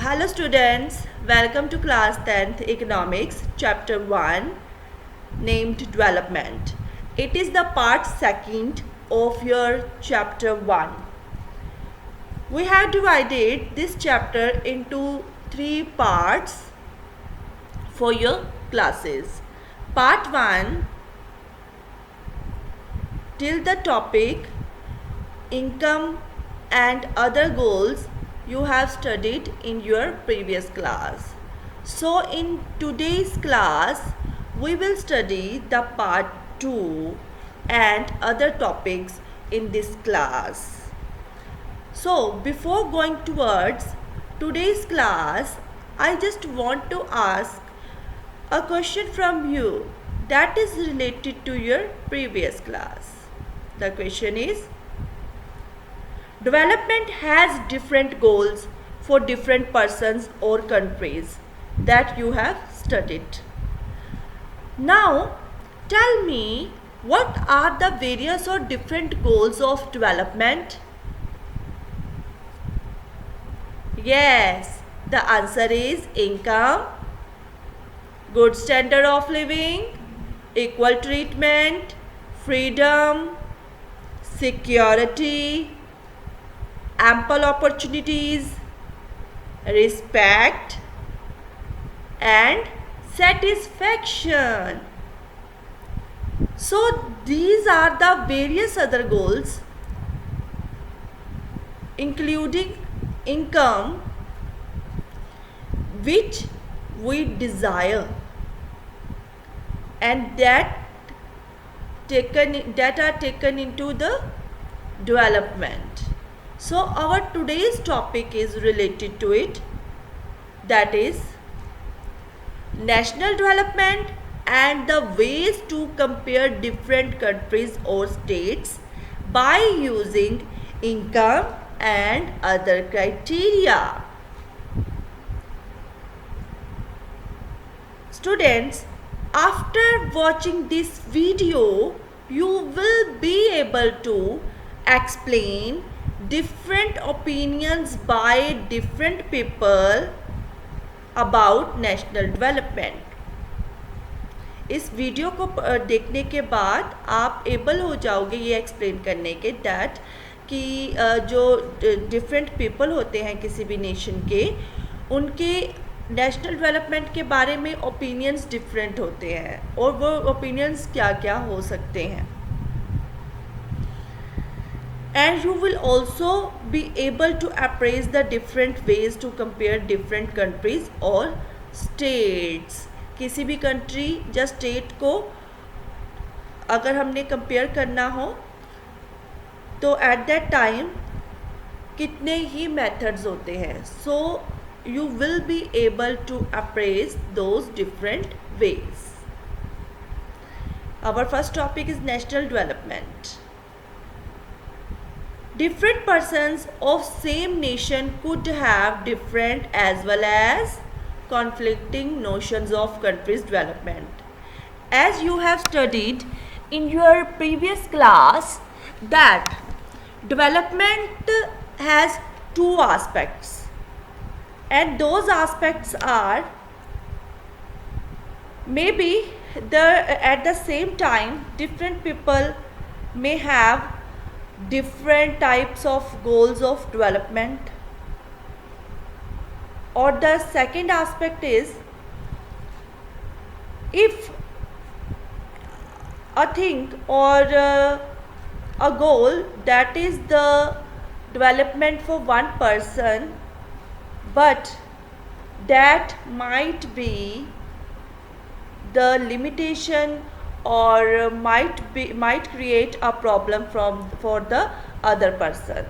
Hello students, welcome to class 10th Economics chapter 1 named Development. It is the part 2nd of your chapter 1. We have divided this chapter into 3 parts for your classes. Part 1 till the topic income and other goals you have studied in your previous class. So in today's class we will study the part 2 and other topics in this class. So before going towards today's class, I just want to ask a question from you that is related to your previous class. The question is, development has different goals for different persons or countries that you have studied. Now, tell me, what are the various or different goals of development? Yes, the answer is income, good standard of living, equal treatment, freedom, security, ample opportunities, respect, and satisfaction. So these are the various other goals including income which we desire and that are taken into the development. So our today's topic is related to it, that is national development and the ways to compare different countries or states by using income and other criteria. Students, after watching this video, you will be able to explain different opinions by different people about national development. इस video को देखने के बाद आप able हो जाओगे ये explain करने के दैट कि जो डिफरेंट पीपल होते हैं किसी भी नेशन के, उनके नेशनल डेवलपमेंट के बारे में ओपिनियंस डिफरेंट होते हैं और वो ओपिनियंस क्या क्या हो सकते हैं. And you will also be able to appraise the different ways to compare different countries or states. किसी भी कंट्री या स्टेट को अगर हमने कंपेयर करना हो तो एट दैट टाइम कितने ही मेथड्स होते हैं. सो you will be able to appraise those different ways. Our first topic is national development. Different persons of same nation could have different as well as conflicting notions of country's development. As you have studied in your previous class that development has two aspects, and those aspects are maybe at the same time different people may have different types of goals of development, or the second aspect is if a thing or a goal that is the development for one person, but that might be the limitation or might create a problem for the other person.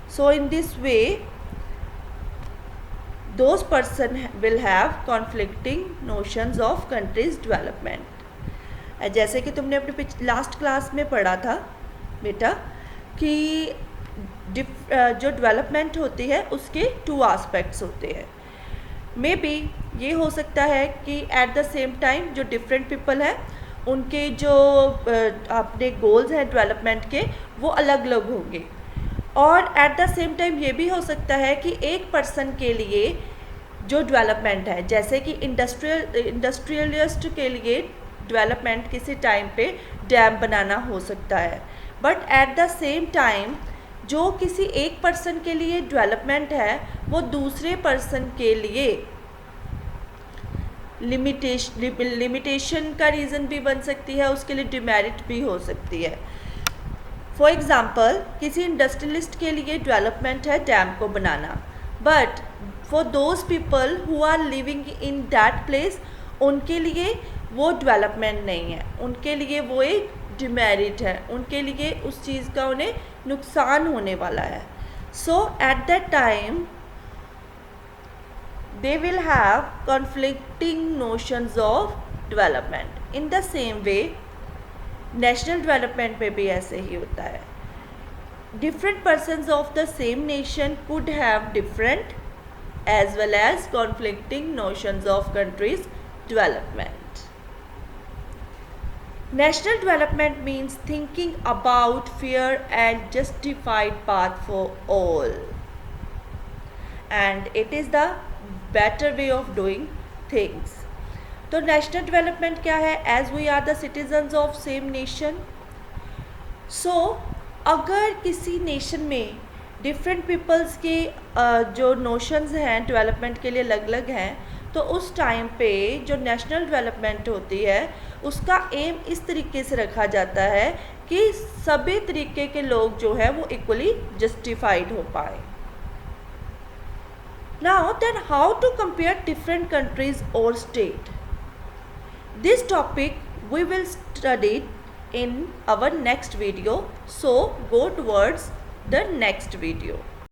So in this way those person will have conflicting notions of country's development. जैसे कि तुमने अपने last class में पढ़ा था बेटा कि जो डेवलपमेंट होती है उसके टू एस्पेक्ट्स होते हैं. मे बी ये हो सकता है कि एट द सेम टाइम जो डिफरेंट पीपल हैं उनके जो अपने गोल्स हैं डेवलपमेंट के वो अलग अलग होंगे. और एट द सेम टाइम ये भी हो सकता है कि एक पर्सन के लिए जो डेवलपमेंट है, जैसे कि इंडस्ट्रियलिस्ट के लिए डेवलपमेंट किसी टाइम पे डैम बनाना हो सकता है, but at the same time जो किसी एक पर्सन के लिए डेवलपमेंट है वो दूसरे पर्सन के लिए लिमिटेशन का रीज़न भी बन सकती है, उसके लिए डिमेरिट भी हो सकती है। फॉर एग्ज़ाम्पल किसी इंडस्ट्रियलिस्ट के लिए डेवलपमेंट है डैम को बनाना, but for those people who are living in that place उनके लिए वो डेवलपमेंट नहीं है, उनके लिए वो एक डिमेरिट है, उनके लिए उस चीज़ का उन्हें नुकसान होने वाला है। So at that time they will have conflicting notions of development. In the same way national development में भी ऐसे ही होता है, different persons of the same nation could have different as well as conflicting notions of countries development. National development means thinking about fair and justified path for all, and it is the better way of doing things. तो national development क्या है? As we are the citizens of same nation. So अगर किसी nation में different peoples के जो notions हैं development के लिए अलग अलग हैं, तो उस टाइम पे जो नेशनल डेवलपमेंट होती है उसका एम इस तरीके से रखा जाता है कि सभी तरीके के लोग जो है वो इक्वली जस्टिफाइड हो पाए। Now then, how to compare different countries or state? This topic we will study in our next video, so go towards the next video.